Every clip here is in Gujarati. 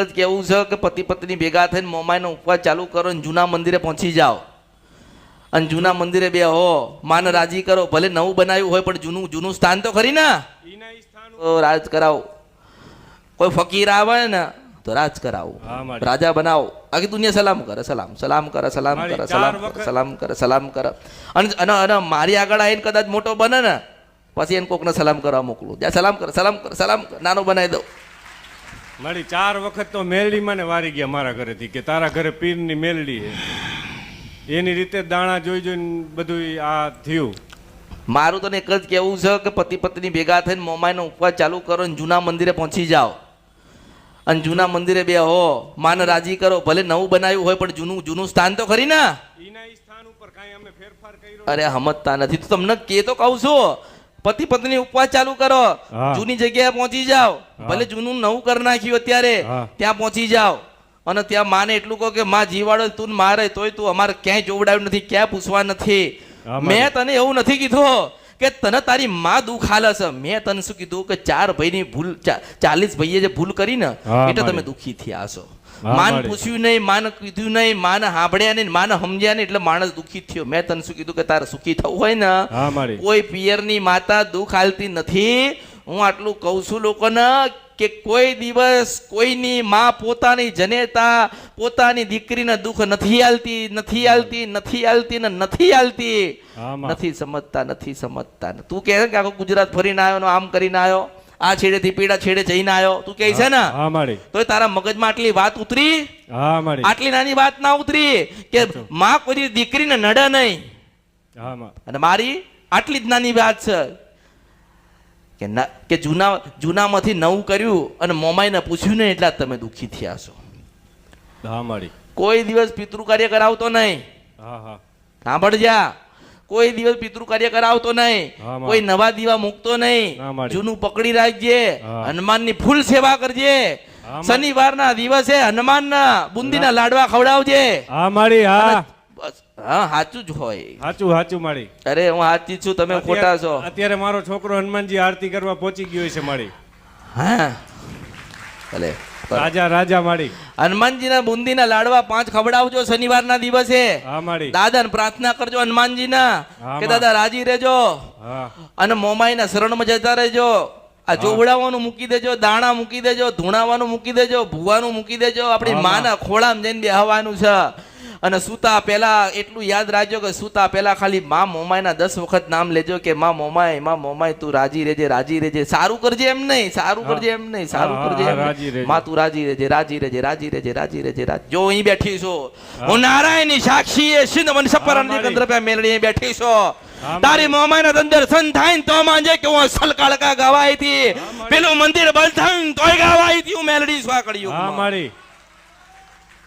જ કેવું છે કે પતિ પત્ની ભેગા થઈને મોમાઈનો ઉપવાસ ચાલુ કરો અને જૂના મંદિરે પહોંચી જાઓ અને જૂના મંદિરે બે હો માને રાજી કરો, ભલે નવું બનાવ્યું હોય પણ જૂનું જૂનું સ્થાન તો ખરી ને, તો રાજ કરાવો. કોઈ ફકીર આવે ને તો રાજ કરાવો, રાજા બનાવો, આખી દુનિયા સલામ કરે, સલામ સલામ કરે, સલામ કરે, સલામ કરે, સલામ કરે, સલામ કરે. અને મારી આગળ આવીને કદાચ મોટો બને ને પછી એને કોકને સલામ કરવા મોકલું, જ્યાં સલામ કરે, સલામ કરે, સલામ કરે, નાનો બનાવી દઉં. મારી 4 વખત તો મેલડી મને વારી ગયા મારા ઘરેથી કે તારા ઘરે પીરની મેલડી છે. એની રીતે દાણા જોઈ જોઈને બધું આ થયું. મારું તને એક જ કહેવું છે કે પતિ પત્ની ભેગા થઈને મોમાઈનો ઉપવાસ ચાલુ કરો અને જૂના મંદિરે પહોંચી જાઓ અને જૂના મંદિરે બે હો માને રાજી કરો, ભલે નવું બનાવ્યું હોય પણ જૂનું જૂનું સ્થાન તો ખરી ને. એના સ્થાન ઉપર કાંઈ અમે ફેરફાર કર્યો? અરે સમજતા નથી તો તમને કે તો કહું છું, પતિ પત્ની ઉપવાસ ચાલુ કરો, જૂની જગ્યાએ પહોંચી જાઓ, ભલે જૂનું નવું કરી નાખ્યું અત્યારે ત્યાં પહોંચી જાઓ અને ત્યાં માને એટલું કહો કે માં જીવાડો તું મારે તોય તું અમારે ક્યાંય જોવડાવ્યું નથી, ક્યાંય પૂછવા નથી. મેં તને એવું નથી કીધું કે તને તારી માં દુઃખ હાલે છે, મેં તને શું કીધું કે 4 ભાઈની ભૂલ 40 ભાઈએ જે ભૂલ કરી ને એટલે તમે દુઃખી થયા છો. માન પૂછ્યું નહીં, માન કીધું નહીં, માને સાંભળ્યા નહીં, માને સમજ્યા નહીં એટલે માણસ દુઃખી થયો. મેં તને શું કીધું કે તારે સુખી થવું હોય ને કોઈ પિયરની માતા દુઃખ હાલતી નથી. હું આટલું કહું છું લોકોને કે કોઈ દિવસ કોઈની માં પોતાની જનેતા પોતાની દીકરીને દુઃખ નથી આલતી, નથી આલતી, નથી આલતી ને નથી આલતી. નથી સમજતા, નથી સમજતા. તું કહે કે આખો ગુજરાત ફરીને આવ્યો ને આમ કરીને આવ્યો, આ છેડેથી પીડા છેડે જઈને આવ્યો, તું કહે છે ને તો તારા મગજમાં આટલી વાત ઉતરી? આટલી નાની વાત ના ઉતરી કે માં કોઈ દીકરીને નડે નહીં. અને મારી આટલી જ નાની વાત છે કે જૂનામાંથી નવું કર્યું અને મોમાઈને પૂછ્યું નહીં એટલે તમે દુઃખી થયા છો. કોઈ દિવસ પિતૃ કાર્ય કરાવતો નહીં, સાંભળજા, કોઈ દિવસ પિતૃ કાર્ય કરાવતો નહીં, કોઈ નવા દીવા મૂકતો નહીં, જૂનું પકડી રાખજે, હનુમાનની ફૂલ સેવા કરજે, શનિવારના દિવસે હનુમાનના બુંદીના લાડવા ખવડાવજે. હા સાચું જ હોય, સાચું સાચું મારી. અરે હું સાચી છું, તમે ખોટા છો. અત્યારે મારો છોકરો હનુમાનજી આરતી કરવા પહોંચી ગયો છે મારી. હા ભલે રાજા રાજા મારી. હનુમાનજીના બુંદીના લાડવા 5 ખવડાવજો શનિવારના દિવસે. દાદાને પ્રાર્થના કરજો હનુમાનજીના કે દાદા રાજી રહેજો અને મોમાઈના શરણમાં જતા રહેજો. આ ચોવડાવવાનું મૂકી દેજો, દાણા મૂકી દેજો, ધૂણાવાનું મૂકી દેજો, ભૂવાનું મૂકી દેજો, આપણી માના ખોળામાં જઈને બેહવાનું છે. અને સૂતા પહેલા એટલું યાદ રાખજો કે સૂતા પહેલા ખાલી માં મોમાઈના 10 વખત નામ લેજો કે માં મોમાઈ તું રાજી રહેજે, રાજી રહેજે. સારું કરજે એમ નહીં, સારું કરજે એમ નહીં, સારું કરજે એમ, માં તું રાજી રહેજે, રાજી રહેજે, રાજી રહેજે, રાજી રહેજે. જો અહીં બેઠી છો હું નારાયણની સાક્ષી એ સિંધ મન સપરાની કંદ્રપે મેલડી બેઠી છો. તારી મોમાઈના દર્શન થાય ને તો માંજે કે હું અસલ કાળકા ગવાઈ હતી, પેલું મંદિર બંધ થાય તોય ગવાઈ હતી. હું મેલડી સ્વાકડ્યું. હા મારી.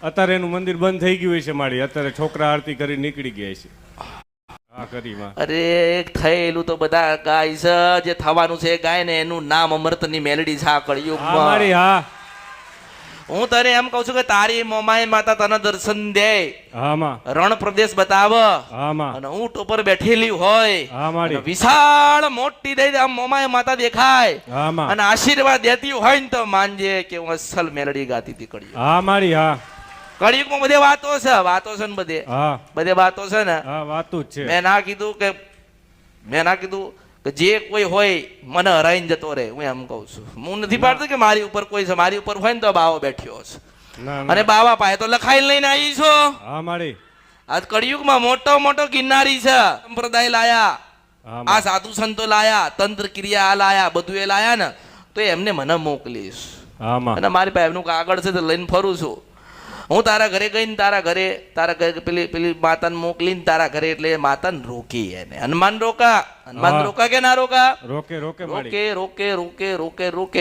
અત્યારે એનું મંદિર બંધ થઈ ગયું છે મારી. અત્યારે છોકરા આરતી કરી નીકળી ગયા છે. હા કરી માં. અરે થયેલું તો બધા ગાય છે, જે થવાનું છે ગાય ને એનું નામ અમૃતની મેલડી છે કળિયુગમાં મારી. હા હું તને એમ કહું છું કે તારી મોમાઈ માતા તને દર્શન દે, રણ પ્રદેશ બતાવ અને ઊંટ ઉપર બેઠેલી હોય, વિશાળ મોટી દે મોમાઈ માતા દેખાય અને આશીર્વાદ દેતી હોય ને તો માનજે કે હું અસલ મેલડી ગાતી હતી કળિયુગ. હા મારી. હા કળિયુગમાં બધે વાતો છે, વાતો છે ને બધે વાતો છે ને. વાતો જ છે. મેં ના કીધું કે જે કોઈ હોય મને હરાઈને જતો રહે. હું એમ કઉ છું, હું નથી પાડતો કે મારી ઉપર કોઈ છે, મારી ઉપર હોય ને તો બાવો બેઠ્યો છે અને બાવા પાસે તો લખાઈને લઈને આવી છો. હા મારી. આજ કળિયુગમાં મોટો ગિરનારી છે, સંપ્રદાય લાયા, આ સાધુ સંતો લાયા, તંત્ર ક્રિયા લાયા, બધું એ લાયા ને તો એમને મને મોકલીશ. અને મારી પાસે એમનું કાગળ છે તો લઈને ફરું છું. હું તારા ઘરે ગઈને તારા ઘરે પેલી માતાને મોકલીને તારા ઘરે એટલે માતાને રોકી એને. હનુમાન રોકા કે ના રોકા? રોકે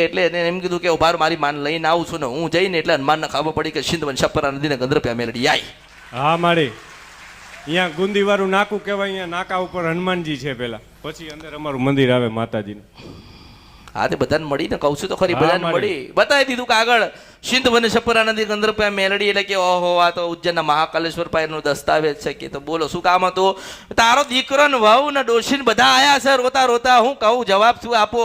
એટલે એને એમ કીધું કે ઉભાર મારી માન લઈને આવું છું ને હું જઈને એટલે હનુમાનને ખબર પડી કે સિંધ વન સપરા નદીને ગંદ્રપ્યા મેલડી આવી. હા મારી. અહીંયા ગુંદી વાળું નાકું કહેવાય, અહીંયા નાકા ઉપર હનુમાનજી છે પેલા, પછી અંદર અમારું મંદિર આવે માતાજીનું. હા તે બધાને મળીને કહું છું તો ખરી, હા, બધાને મળી. મળી બતાવી દીધું કાગળ. સિંધ વન છપરા નદી ગંદર પે મેલડી એટલે કે ઓહો આ તો ઉજ્જૈનના મહાકાલેશ્વર પાયનો દસ્તાવેજ છે કે. તો બોલો શું કામ હતું? તારો દીકરો ને વહુ ને ડોશી ને બધા આયા છે રોતા રોતા. હું કહું જવાબ શું આપો?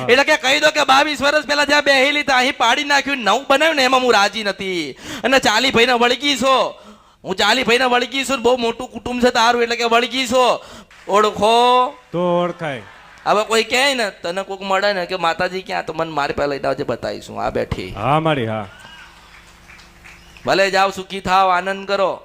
એટલે કે કહી દો કે 22 વર્ષ પહેલા જ્યાં બેહેલી તા અહીં પાડી નાખ્યું, નવું બનાવ્યું ને એમાં હું રાજી નથી. અને 40 ભાઈને વળગી છો, હું 40 ભાઈને વળગી છું ને બહુ મોટું કુટુંબ છે તારું એટલે કે વળગી છો. ઓળખો તો ઓળખાય. હવે કોઈ કહે ને તને કોઈક મળે ને કે માતાજી ક્યાં, તો મને મારી પાસે લઈને આવજે, બતાવીશું. આ બેઠી હા મારી હા. ભલે જાઓ, સુખી થાવ, આનંદ કરો.